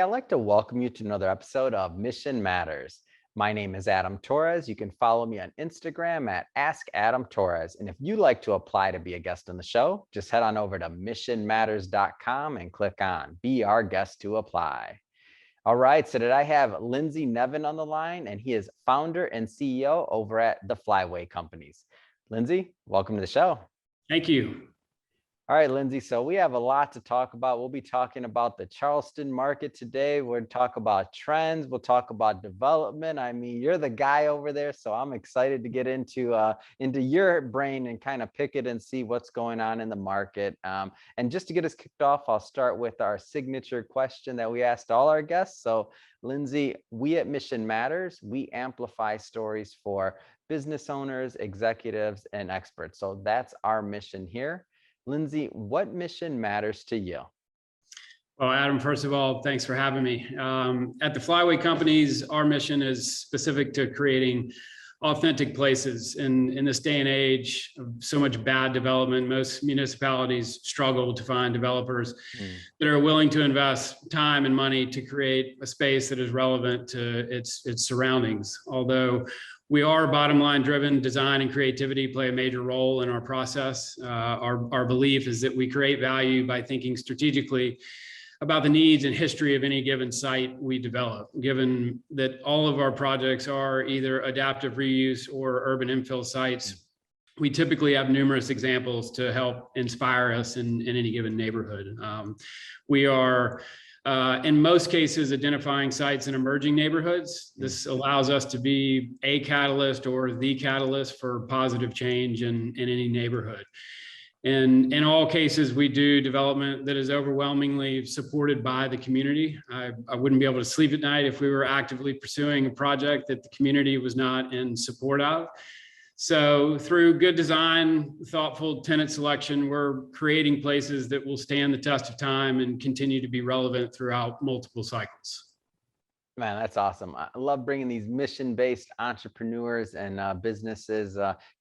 I'd like to welcome you to another episode of Mission Matters. My name is Adam Torres. You can follow me on Instagram at Ask Adam Torres. And if you'd like to apply to be a guest on the show, just head on over to missionmatters.com and click on Be Our Guest to Apply. All right, so today I have Lindsay Nevin on the line, and he is founder and CEO over at the Flyway Companies. Lindsay, welcome to the show. Thank you. All right, Lindsay, so we have a lot to talk about. We'll be talking about the Charleston market today. We'll talk about trends. We'll talk about development. I mean, you're the guy over there, so I'm excited to get into your brain and kind of pick it and see what's going on in the market. And just to get us kicked off, I'll start with our signature question that we asked all our guests. So, Lindsay, we at Mission Matters, we amplify stories for business owners, executives, and experts. So that's our mission here. Lindsay, what mission matters to you? Well, Adam, first of all, thanks for having me. At the Flyway Companies, our mission is specific to creating authentic places. In this day and age of so much bad development, most municipalities struggle to find developers that are willing to invest time and money to create a space that is relevant to its surroundings. Although we are bottom line driven, design and creativity play a major role in our process. Our belief is that we create value by thinking strategically about the needs and history of any given site we develop. Given that all of our projects are either adaptive reuse or urban infill sites, we typically have numerous examples to help inspire us in any given neighborhood. We are in most cases, identifying sites in emerging neighborhoods. This allows us to be a catalyst or the catalyst for positive change in any neighborhood. And in all cases, we do development that is overwhelmingly supported by the community. I wouldn't be able to sleep at night if we were actively pursuing a project that the community was not in support of. So through good design, thoughtful tenant selection, we're creating places that will stand the test of time and continue to be relevant throughout multiple cycles. Man, that's awesome. I love bringing these mission-based entrepreneurs and businesses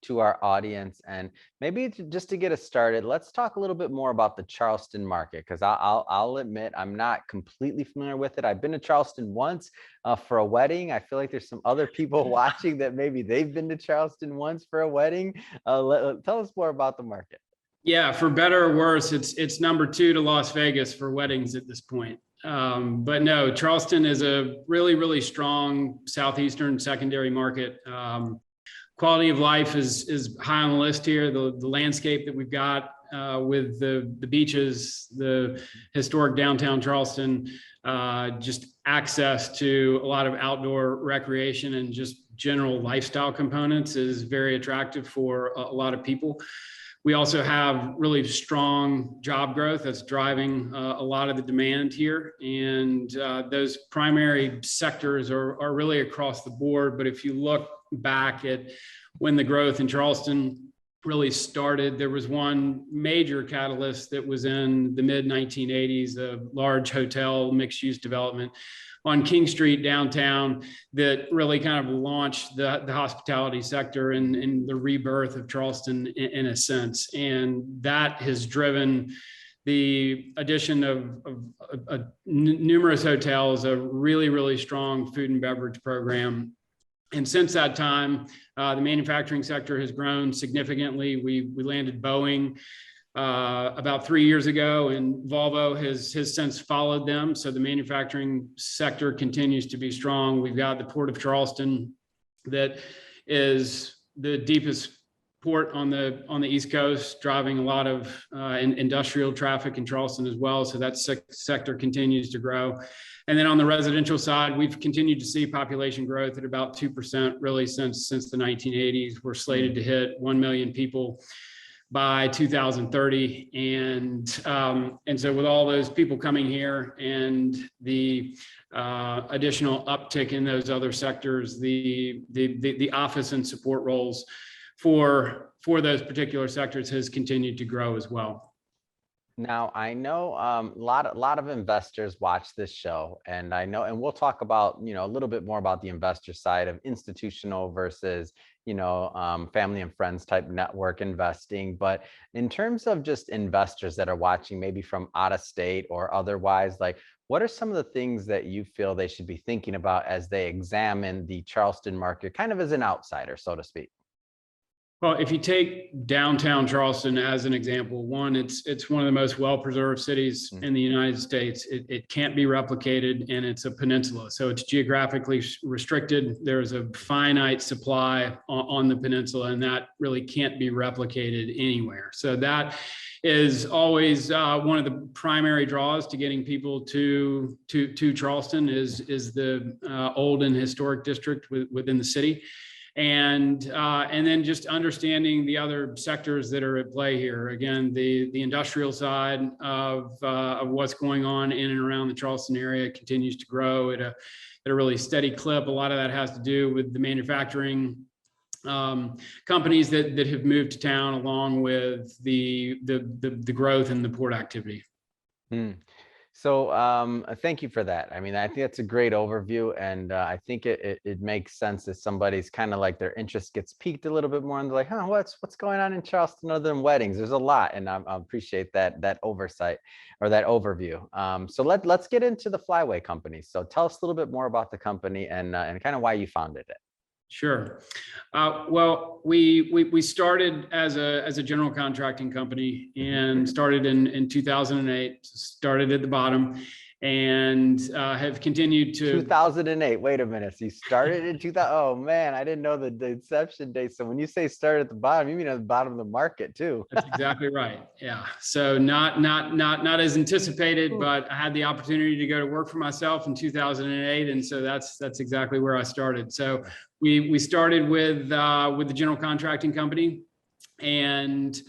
to our audience. And maybe just to get us started, let's talk a little bit more about the Charleston market, because I'll admit I'm not completely familiar with it. I've been to Charleston once for a wedding. I feel like there's some other people watching that maybe they've been to Charleston once for a wedding. Tell us more about the market. Yeah, for better or worse, it's number 2 to Las Vegas for weddings at this point. But no, Charleston is a really, really strong southeastern secondary market. Quality of life is high on the list here. The landscape that we've got with the beaches, the historic downtown Charleston, just access to a lot of outdoor recreation and just general lifestyle components is very attractive for a lot of people. We also have really strong job growth that's driving a lot of the demand here. And those primary sectors are really across the board. But if you look back at when the growth in Charleston really started, there was one major catalyst that was in the mid-1980s, a large hotel mixed-use development on King Street downtown that really kind of launched the hospitality sector and the rebirth of Charleston in a sense. And that has driven the addition of numerous hotels, a really, really strong food and beverage program. And since that time, the manufacturing sector has grown significantly. We landed Boeing about 3 years ago, and Volvo has since followed them. So the manufacturing sector continues to be strong. We've got the Port of Charleston that is the deepest port on the East Coast, driving a lot of industrial traffic in Charleston as well. So that sector continues to grow. And then on the residential side, we've continued to see population growth at about 2% really since the 1980s. We're slated to hit 1 million people by 2030. And so with all those people coming here and the additional uptick in those other sectors, the office and support roles for those particular sectors has continued to grow as well. Now, I know a lot of investors watch this show, and I know, and we'll talk about, a little bit more about the investor side of institutional versus, family and friends type network investing. But in terms of just investors that are watching, maybe from out of state or otherwise, like, What are some of the things that you feel they should be thinking about as they examine the Charleston market, kind of as an outsider, so to speak? Well, if you take downtown Charleston as an example, one, it's one of the most well-preserved cities in the United States. It can't be replicated, and it's a peninsula, so it's geographically restricted. There's a finite supply on the peninsula, and that really can't be replicated anywhere. So that is always one of the primary draws to getting people to Charleston is the old and historic district within the city. And then just understanding the other sectors that are at play here. Again, the industrial side of what's going on in and around the Charleston area continues to grow at a really steady clip. A lot of that has to do with the manufacturing companies that have moved to town, along with the growth in the port activity. So thank you for that. I mean, I think that's a great overview, and I think it makes sense if somebody's kind of like their interest gets piqued a little bit more, and they're like, huh, what's going on in Charleston other than weddings? There's a lot, and I appreciate that oversight or that overview. So let's get into the Flyway Company. So tell us a little bit more about the company and kind of why you founded it. Sure. Well, we started as a general contracting company, and started in 2008. Started at the bottom, and have continued to 2008. Wait a minute. So you started in 2000. Oh man, I didn't know the inception date. So when you say start at the bottom, you mean at the bottom of the market too. That's exactly right. Yeah. So not as anticipated, but I had the opportunity to go to work for myself in 2008, and so that's exactly where I started. So we started with the general contracting company, and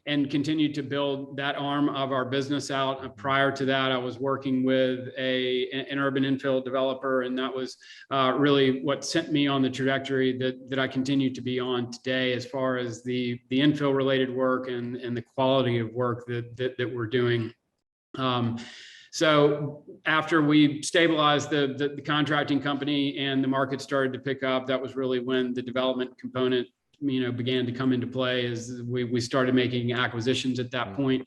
continued to build that arm of our business out. Prior to that, I was working with an urban infill developer, and that was really what sent me on the trajectory that I continue to be on today, as far as the infill related work and the quality of work that we're doing. So after we stabilized the contracting company and the market started to pick up, that was really when the development component began to come into play, as we started making acquisitions at that point.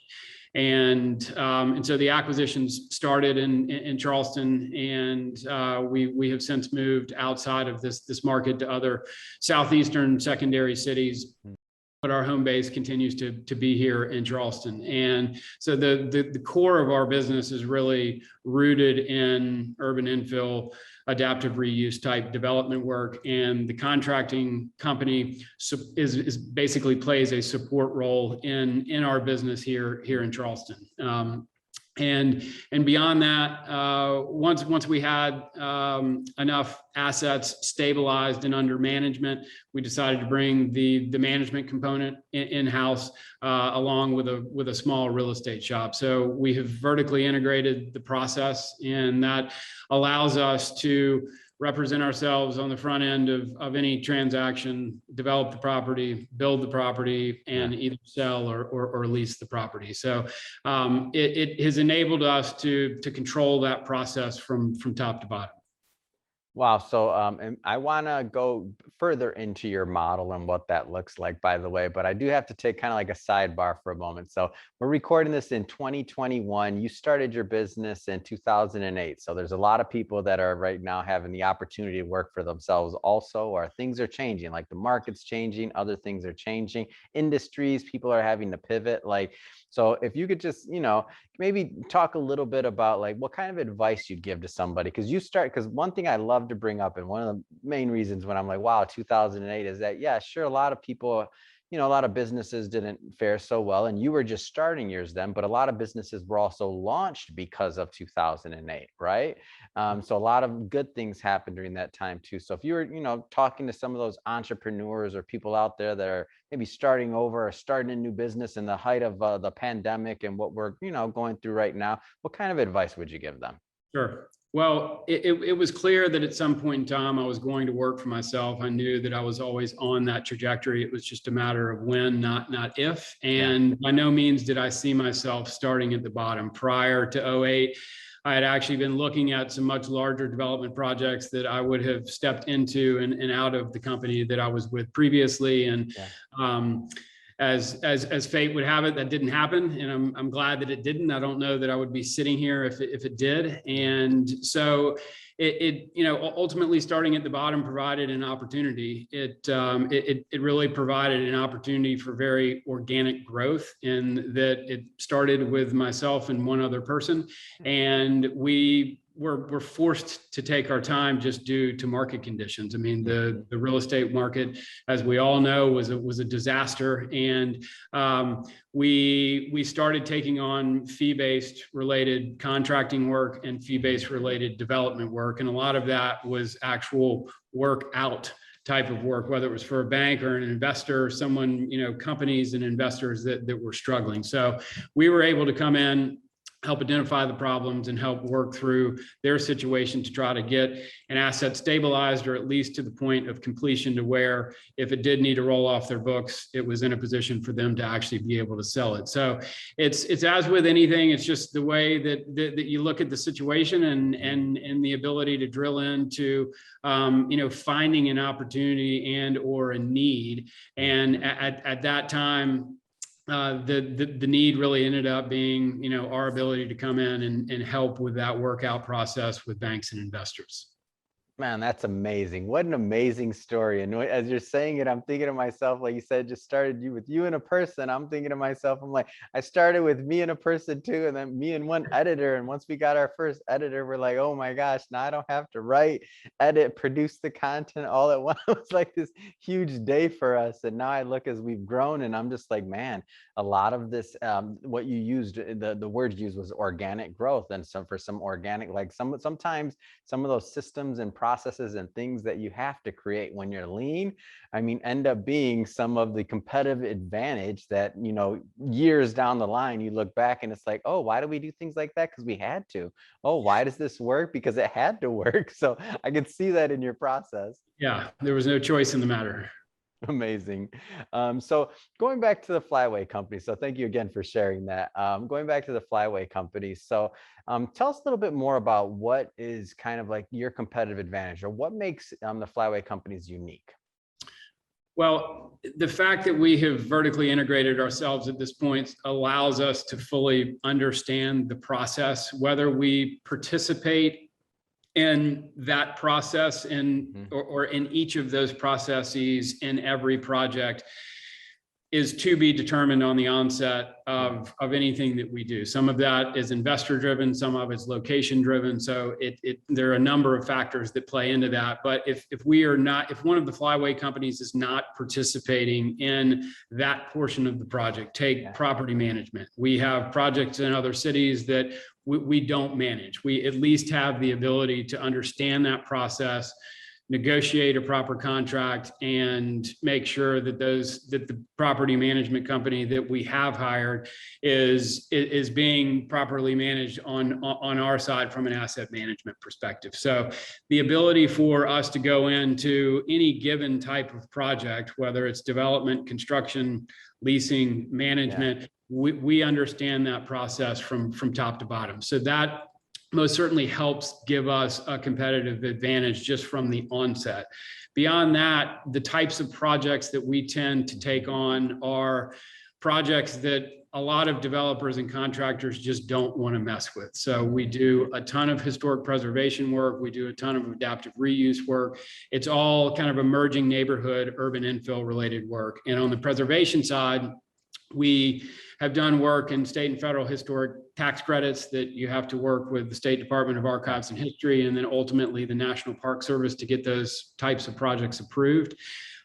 And so the acquisitions started in Charleston, and we have since moved outside of this market to other southeastern secondary cities. But our home base continues to be here in Charleston. And so the core of our business is really rooted in urban infill, adaptive reuse type development work. And the contracting company is basically plays a support role in our business here in Charleston. And beyond that, once we had enough assets stabilized and under management, we decided to bring the management component in-house, along with a small real estate shop. So we have vertically integrated the process, and that allows us to represent ourselves on the front end of any transaction, develop the property, build the property, and either sell or lease the property. So it has enabled us to control that process from top to bottom. Wow. So and I want to go further into your model and what that looks like, by the way, but I do have to take kind of like a sidebar for a moment. So we're recording this in 2021. You started your business in 2008. So there's a lot of people that are right now having the opportunity to work for themselves also, or things are changing, like the market's changing, other things are changing, industries, people are having to pivot. So if you could just, maybe talk a little bit about like what kind of advice you'd give to somebody, because one thing I love to bring up, and one of the main reasons when I'm like, wow, 2008, is that, yeah, sure, a lot of people, a lot of businesses didn't fare so well, and you were just starting yours then, but a lot of businesses were also launched because of 2008, right? So a lot of good things happened during that time too. So if you were, talking to some of those entrepreneurs or people out there that are maybe starting over or starting a new business in the height of the pandemic and what we're, going through right now, what kind of advice would you give them? Sure. Well, it was clear that at some point in time I was going to work for myself. I knew that I was always on that trajectory. It was just a matter of when, not if. And by no means did I see myself starting at the bottom. Prior to 2008, I had actually been looking at some much larger development projects that I would have stepped into and out of the company that I was with previously. And as fate would have it, that didn't happen, and I'm glad that it didn't. I don't know that I would be sitting here if it did. And so it ultimately starting at the bottom provided an opportunity. It really provided an opportunity for very organic growth, in that it started with myself and one other person, and we're forced to take our time just due to market conditions. I mean, the real estate market, as we all know, was a disaster, and we started taking on fee-based related contracting work and fee-based related development work, and a lot of that was actual work out type of work, whether it was for a bank or an investor, or someone, companies and investors that were struggling. So we were able to come in, help identify the problems, and help work through their situation to try to get an asset stabilized, or at least to the point of completion, to where if it did need to roll off their books, it was in a position for them to actually be able to sell it. So it's as with anything, it's just the way that you look at the situation, and the ability to drill into finding an opportunity and or a need. And at that time, the need really ended up being, our ability to come in and help with that workout process with banks and investors. Man, that's amazing. What an amazing story. And as you're saying it, I'm thinking to myself, like you said, just started with you and a person. I'm thinking to myself, I'm like, I started with me and a person too, and then me and one editor. And once we got our first editor, we're like, oh my gosh, now I don't have to write, edit, produce the content all at once. It was like this huge day for us. And now I look as we've grown, and I'm just like, man, a lot of this, what you used, the word used was organic growth. And for some organic, like sometimes some of those systems and processes and things that you have to create when you're lean, I mean, end up being some of the competitive advantage that, years down the line, you look back and it's like, oh, why do we do things like that? Because we had to. Oh, why does this work? Because it had to work. So I could see that in your process. Yeah, there was no choice in the matter. Amazing. So going back to the Flyway Company, so thank you again for sharing that. Going back to the Flyway Company, so tell us a little bit more about what is kind of like your competitive advantage, or what makes the Flyway Companies unique. Well, the fact that we have vertically integrated ourselves at this point allows us to fully understand the process, whether we participate in that process or in each of those processes in every project is to be determined on the onset of anything that we do. Some of that is investor driven, some of it's location driven. So there are a number of factors that play into that. But if one of the Flyway companies is not participating in that portion of the project, take property management. We have projects in other cities that we don't manage. We at least have the ability to understand that process, negotiate a proper contract, and make sure that the property management company that we have hired is being properly managed on our side from an asset management perspective. So the ability for us to go into any given type of project, whether it's development, construction, leasing, management, we understand that process from top to bottom. So that most certainly helps give us a competitive advantage just from the onset. Beyond that, the types of projects that we tend to take on are projects that a lot of developers and contractors just don't want to mess with. So we do a ton of historic preservation work. We do a ton of adaptive reuse work. It's all kind of emerging neighborhood, urban infill related work. And on the preservation side, we have done work in state and federal historic tax credits that you have to work with the State Department of Archives and History, and then ultimately the National Park Service to get those types of projects approved.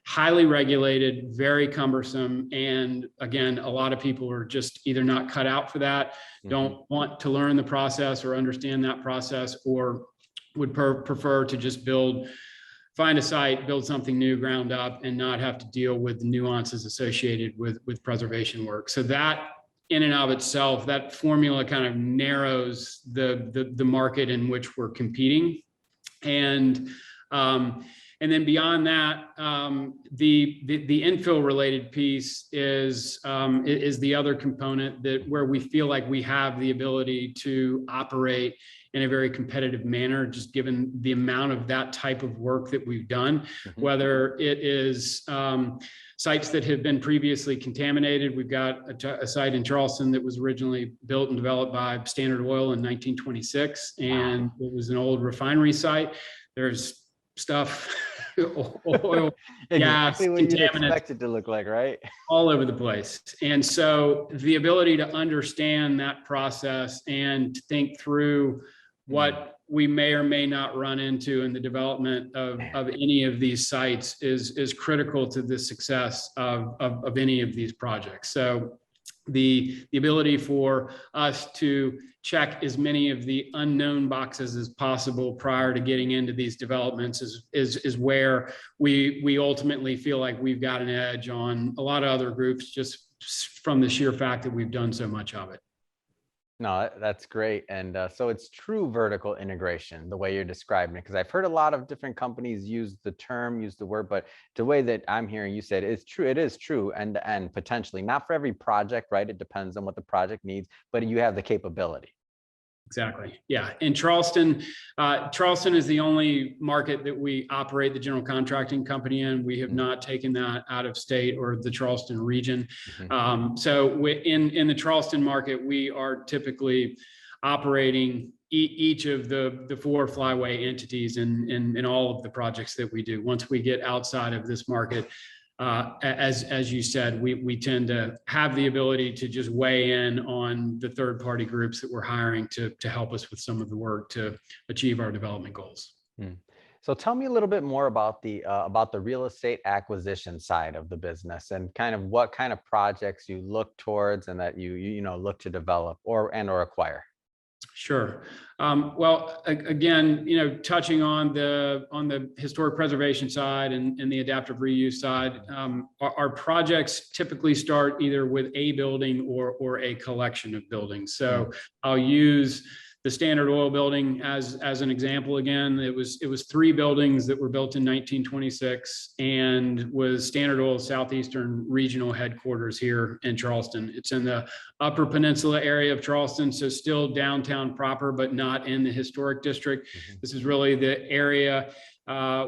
Highly regulated, very cumbersome. And again, a lot of people are just either not cut out for that, don't want to learn the process or understand that process, or would prefer to just find a site, build something new ground up, and not have to deal with the nuances associated with preservation work. So that in and of itself, that formula kind of narrows the market in which we're competing. And then beyond that, the infill related piece is the other component where we feel like we have the ability to operate in a very competitive manner, just given the amount of that type of work that we've done, whether it is sites that have been previously contaminated. We've got a site in Charleston that was originally built and developed by Standard Oil in 1926, and it was an old refinery site. There's stuff, oil, gas, exactly what you'd contaminants, expect it to look like, right? all over the place. And so the ability to understand that process and to think through what we may or may not run into in the development of any of these sites is critical to the success of any of these projects. So the ability for us to check as many of the unknown boxes as possible prior to getting into these developments is where we ultimately feel like we've got an edge on a lot of other groups, just from the sheer fact that we've done so much of it. No, that's great. And so it's true vertical integration, the way you're describing it, because I've heard a lot of different companies use the word, but the way that I'm hearing you said it's true. It is true. And potentially not for every project, right? It depends on what the project needs, but you have the capability. Exactly. Yeah. In Charleston, Charleston is the only market that we operate the general contracting company in. We have not taken that out of state or the Charleston region. So in the Charleston market, we are typically operating each of the 4 Flyway entities in all of the projects that we do. Once we get outside of this market, as you said, we tend to have the ability to just weigh in on the third-party groups that we're hiring to help us with some of the work to achieve our development goals. So tell me a little bit more about the real estate acquisition side of the business, and kind of what kind of projects you look towards and that you look to develop or acquire. Sure. Well, again, touching on the historic preservation side and the adaptive reuse side, our projects typically start either with a building or a collection of buildings. So I'll use the Standard Oil building as an example. Again, it was 3 buildings that were built in 1926 and was Standard Oil's Southeastern Regional Headquarters here in Charleston. It's in the Upper Peninsula area of Charleston, so still downtown proper, but not in the historic district. This is really the area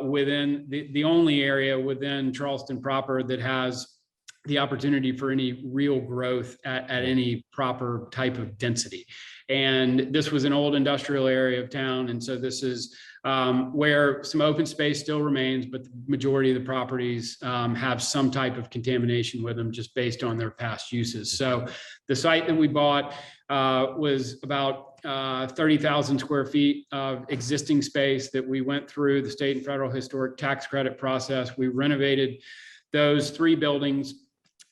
within the only area within Charleston proper that has the opportunity for any real growth at any proper type of density. And this was an old industrial area of town. And so this is where some open space still remains, but the majority of the properties have some type of contamination with them just based on their past uses. So the site that we bought was about 30,000 square feet of existing space that we went through the state and federal historic tax credit process. We renovated those 3 buildings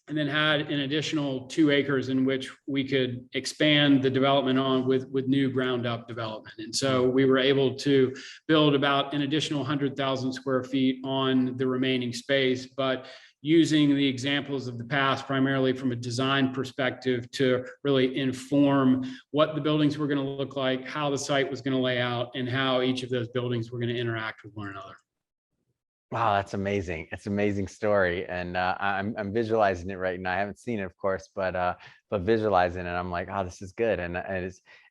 and then had an additional 2 acres in which we could expand the development on with new ground up development. And so we were able to build about an additional 100,000 square feet on the remaining space, but using the examples of the past, primarily from a design perspective, to really inform what the buildings were going to look like, how the site was going to lay out, and how each of those buildings were going to interact with one another. Wow, that's amazing. It's an amazing story. And I'm visualizing it right now. I haven't seen it, of course, but visualizing it, I'm like, oh, this is good. And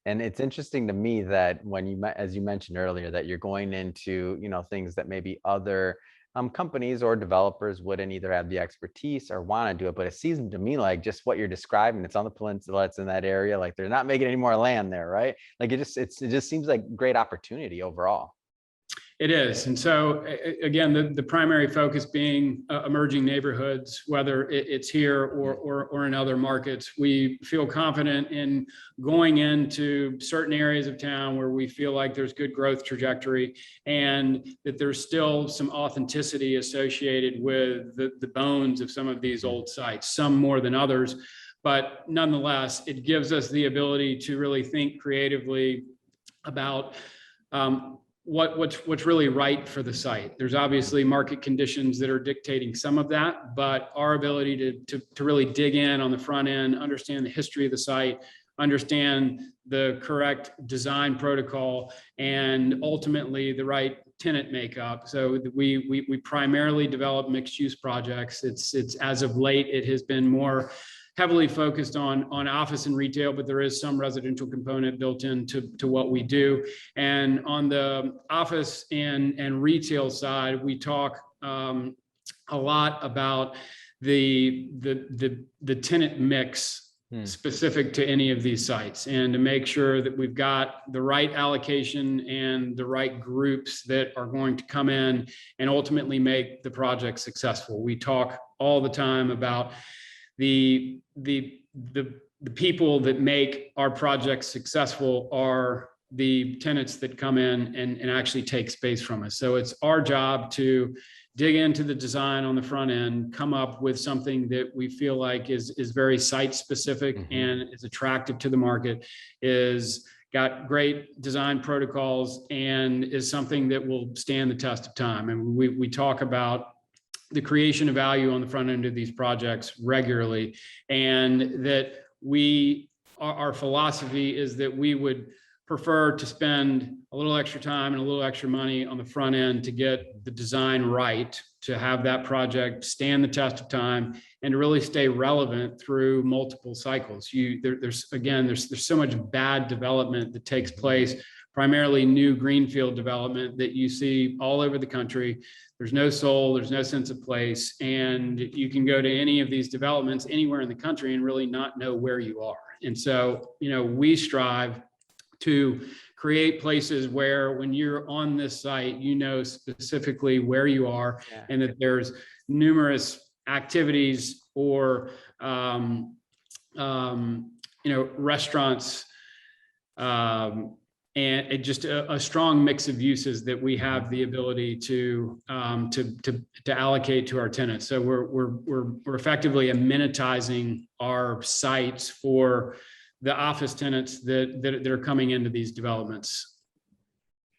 it's interesting to me that when as you mentioned earlier, that you're going into, things that maybe other companies or developers wouldn't either have the expertise or want to do it. But it seems to me like just what you're describing, it's on the peninsula, it's in that area, like they're not making any more land there, right? Like it just seems like great opportunity overall. It is. And so again, the primary focus being emerging neighborhoods, whether it's here or in other markets. We feel confident in going into certain areas of town where we feel like there's good growth trajectory and that there's still some authenticity associated with the bones of some of these old sites, some more than others. But nonetheless, it gives us the ability to really think creatively about what's really right for the site. There's obviously market conditions that are dictating some of that, but our ability to really dig in on the front end, understand the history of the site, understand the correct design protocol, and ultimately the right tenant makeup. So we primarily develop mixed use projects. It's as of late, it has been more heavily focused on office and retail, but there is some residential component built into what we do. And on the office and retail side, we talk a lot about the tenant mix specific to any of these sites, and to make sure that we've got the right allocation and the right groups that are going to come in and ultimately make the project successful. We talk all the time about the people that make our projects successful are the tenants that come in and actually take space from us. So it's our job to dig into the design on the front end, come up with something that we feel like is very site specific and is attractive to the market, is got great design protocols, and is something that will stand the test of time. And we talk about the creation of value on the front end of these projects regularly, and that our philosophy is that we would prefer to spend a little extra time and a little extra money on the front end to get the design right, to have that project stand the test of time, and to really stay relevant through multiple cycles. There's so much bad development that takes place, primarily new greenfield development that you see all over the country. There's no soul, there's no sense of place, and you can go to any of these developments anywhere in the country and really not know where you are. And so, we strive to create places where when you're on this site, specifically where you are, and that there's numerous activities or, restaurants, and just a strong mix of uses that we have the ability to allocate to our tenants. So we're effectively amenitizing our sites for the office tenants that are coming into these developments.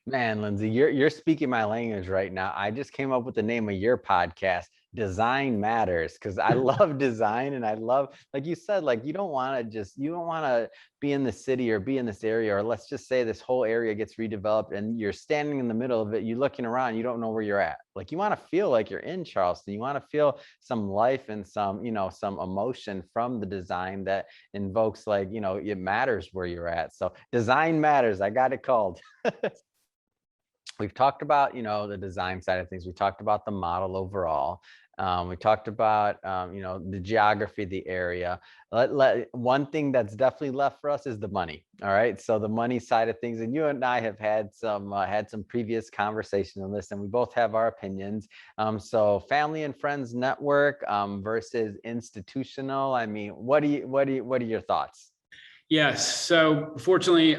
Man, Lindsay, you're speaking my language right now. I just came up with the name of your podcast, Design Matters, because I love design, and I love, like you said, like you don't want to be in the city or be in this area, or let's just say this whole area gets redeveloped and you're standing in the middle of it, you're looking around, you don't know where you're at. Like you want to feel like you're in Charleston. You want to feel some life and some emotion from the design that invokes, like, it matters where you're at. So Design Matters, I got it called. We've talked about, the design side of things. We talked about the model overall. We talked about, the geography, the area. One thing that's definitely left for us is the money. All right. So the money side of things, and you and I have had some previous conversation on this, and we both have our opinions. So family and friends network versus institutional. I mean, what are your thoughts? Yes. So fortunately,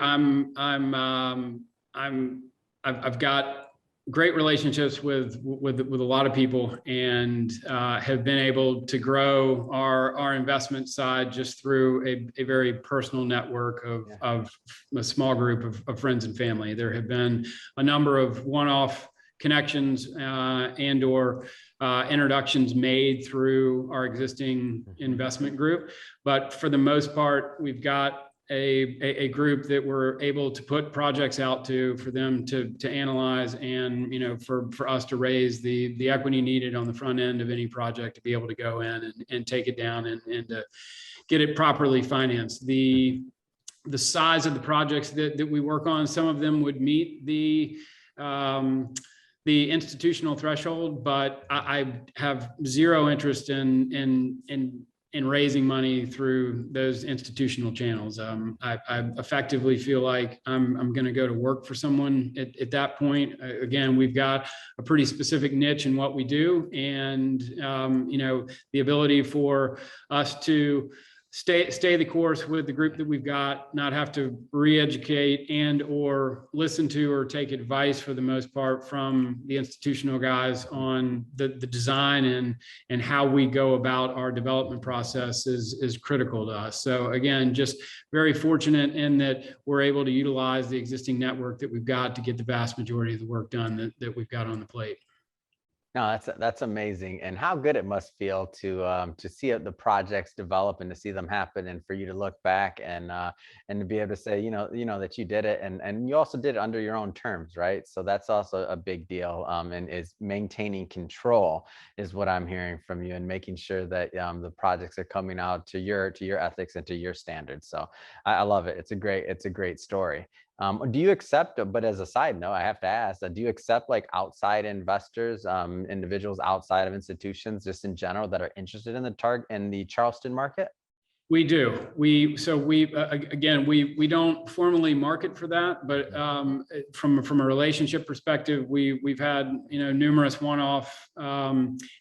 I've got great relationships with a lot of people, and have been able to grow our investment side just through a very personal network of a small group of friends and family. There have been a number of one-off connections and or introductions made through our existing investment group, but for the most part, we've got a group that we're able to put projects out to for them to analyze, and for us to raise the equity needed on the front end of any project to be able to go in and take it down and to get it properly financed. The size of the projects that we work on, some of them would meet the institutional threshold, but I have zero interest in raising money through those institutional channels. I effectively feel like I'm going to go to work for someone at that point. Again, we've got a pretty specific niche in what we do, and the ability for us to stay the course with the group that we've got, not have to re-educate and or listen to or take advice for the most part from the institutional guys on the design and how we go about our development process is critical to us. So again, just very fortunate in that we're able to utilize the existing network that we've got to get the vast majority of the work done that we've got on the plate. No, that's amazing, and how good it must feel to see the projects develop and to see them happen, and for you to look back and to be able to say, that you did it, and you also did it under your own terms, right? So that's also a big deal, and is maintaining control is what I'm hearing from you, and making sure that the projects are coming out to your ethics and to your standards. So I love it. It's a great story. Do you accept, but as a side note, I have to ask, do you accept like outside investors, individuals outside of institutions, just in general, that are interested in the Charleston market? We do. We don't formally market for that, but from a relationship perspective, we've had numerous one-off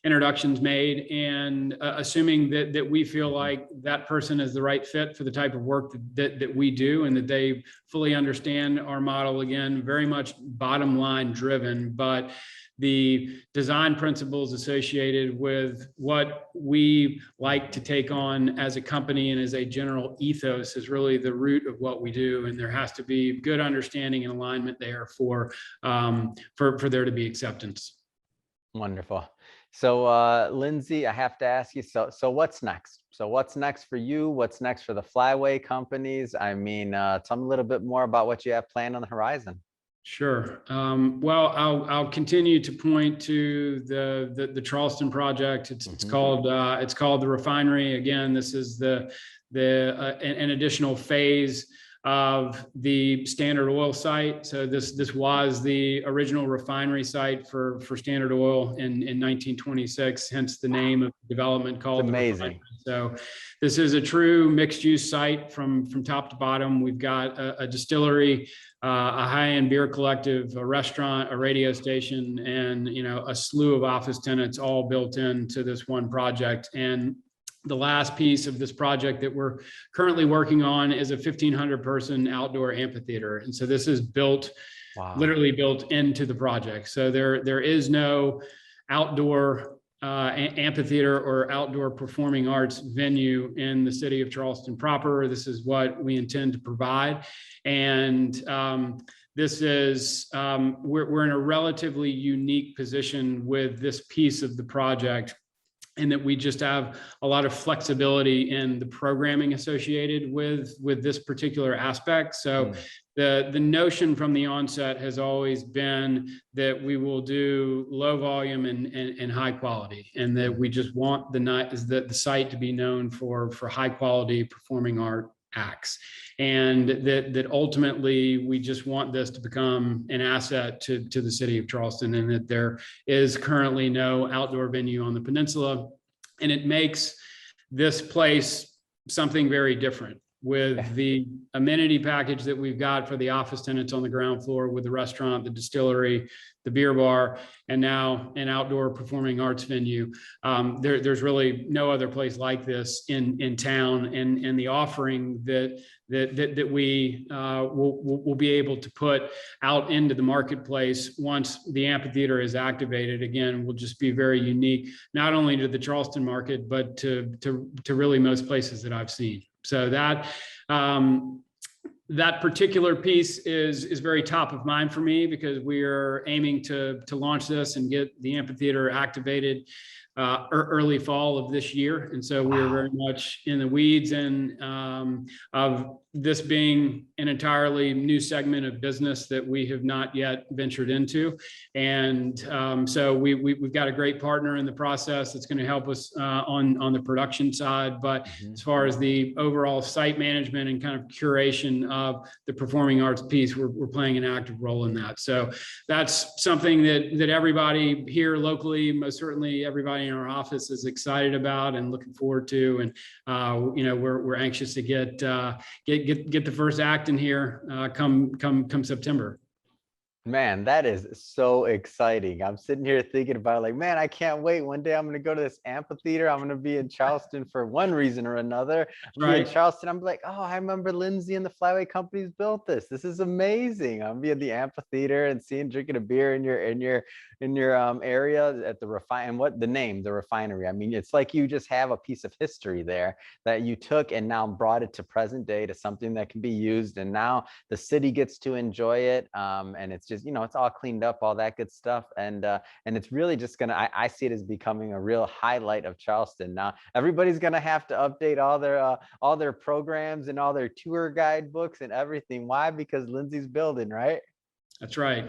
introductions made, and assuming that we feel like that person is the right fit for the type of work that we do, and that they fully understand our model. Again, very much bottom line driven, but the design principles associated with what we like to take on as a company and as a general ethos is really the root of what we do. And there has to be good understanding and alignment there for there to be acceptance. Wonderful. So, Lindsay, I have to ask you, so what's next? So what's next for you? What's next for the Flyway companies? I mean, tell me a little bit more about what you have planned on the horizon. Sure. Well, I'll continue to point to the Charleston project. It's called the refinery. Again, this is an additional phase of the Standard Oil site. So this was the original refinery site for Standard Oil in 1926. Hence the name of the development called It's the amazing. refinery. So this is a true mixed use site from top to bottom. We've got a distillery, a high-end beer collective, a restaurant, a radio station, and a slew of office tenants all built into this one project. And the last piece of this project that we're currently working on is a 1,500 person outdoor amphitheater. And so this is built, literally built into the project. So there is no outdoor amphitheater or outdoor performing arts venue in the city of Charleston proper. This is what we intend to provide. And this is, we're in a relatively unique position with this piece of the project, and that we just have a lot of flexibility in the programming associated with this particular aspect. So the notion from the onset has always been that we will do low volume and high quality, and that we just want the site to be known for high quality performing art acts, and that ultimately we just want this to become an asset to the city of Charleston, and that there is currently no outdoor venue on the peninsula. And it makes this place something very different, with the amenity package that we've got for the office tenants on the ground floor, with the restaurant, the distillery, the beer bar, and now an outdoor performing arts venue. There's really no other place like this in town, and the offering that we will be able to put out into the marketplace once the amphitheater is activated, again, will just be very unique, not only to the Charleston market, but to really most places that I've seen. So that particular piece is very top of mind for me, because we are aiming to launch this and get the amphitheater activated early fall of this year. And so we're very much in the weeds and of this being an entirely new segment of business that we have not yet ventured into. And so we've got a great partner in the process that's going to help us on the production side. But as far as the overall site management and kind of curation of the performing arts piece, we're playing an active role in that. So that's something that everybody here locally, most certainly everybody in our office, is excited about and looking forward to. And we're anxious to get the first act in here come September. Man, that is so exciting. I'm sitting here thinking about, like, man, I can't wait. One day I'm going to go to this amphitheater. I'm going to be in Charleston for one reason or another. Right. In Charleston, I'm like, oh, I remember Lindsay and the Flyway Companies built this. This is amazing. I'm be at the amphitheater and drinking a beer in your area at the the refinery. I mean, it's like you just have a piece of history there that you took and now brought it to present day, to something that can be used, and now the city gets to enjoy it. And it's is, it's all cleaned up, all that good stuff. And it's really just gonna, I see it as becoming a real highlight of Charleston. Now everybody's gonna have to update all their programs and all their tour guide books and everything. Why? Because Lindsay's building, right? That's right.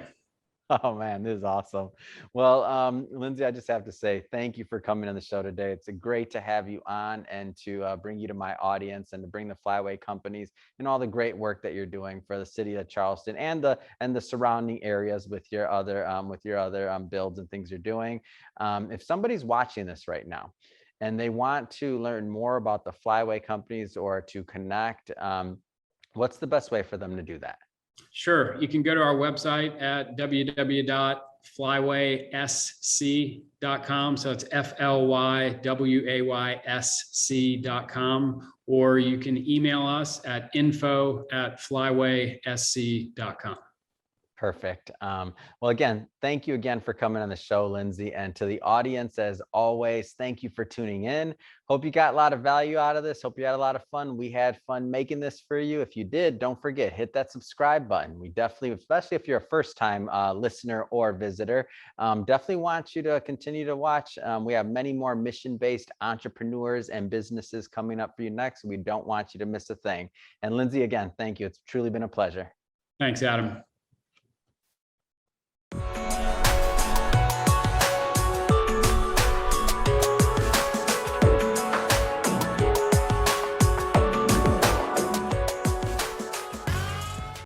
Oh man, this is awesome. Well, Lindsay, I just have to say thank you for coming on the show today. It's great to have you on and to bring you to my audience and to bring the Flyway Companies and all the great work that you're doing for the city of Charleston and the surrounding areas with your other builds and things you're doing. If somebody's watching this right now and they want to learn more about the Flyway Companies or to connect, what's the best way for them to do that? Sure. You can go to our website at www.flywaysc.com. So it's FLYWAYSC.com, or you can email us at info@flywaysc.com. Perfect. Well, again, thank you again for coming on the show, Lindsay. And to the audience, as always, thank you for tuning in. Hope you got a lot of value out of this. Hope you had a lot of fun. We had fun making this for you. If you did, don't forget, hit that subscribe button. We definitely, especially if you're a first-time listener or visitor, definitely want you to continue to watch. We have many more mission-based entrepreneurs and businesses coming up for you next. We don't want you to miss a thing. And Lindsay, again, thank you. It's truly been a pleasure. Thanks, Adam.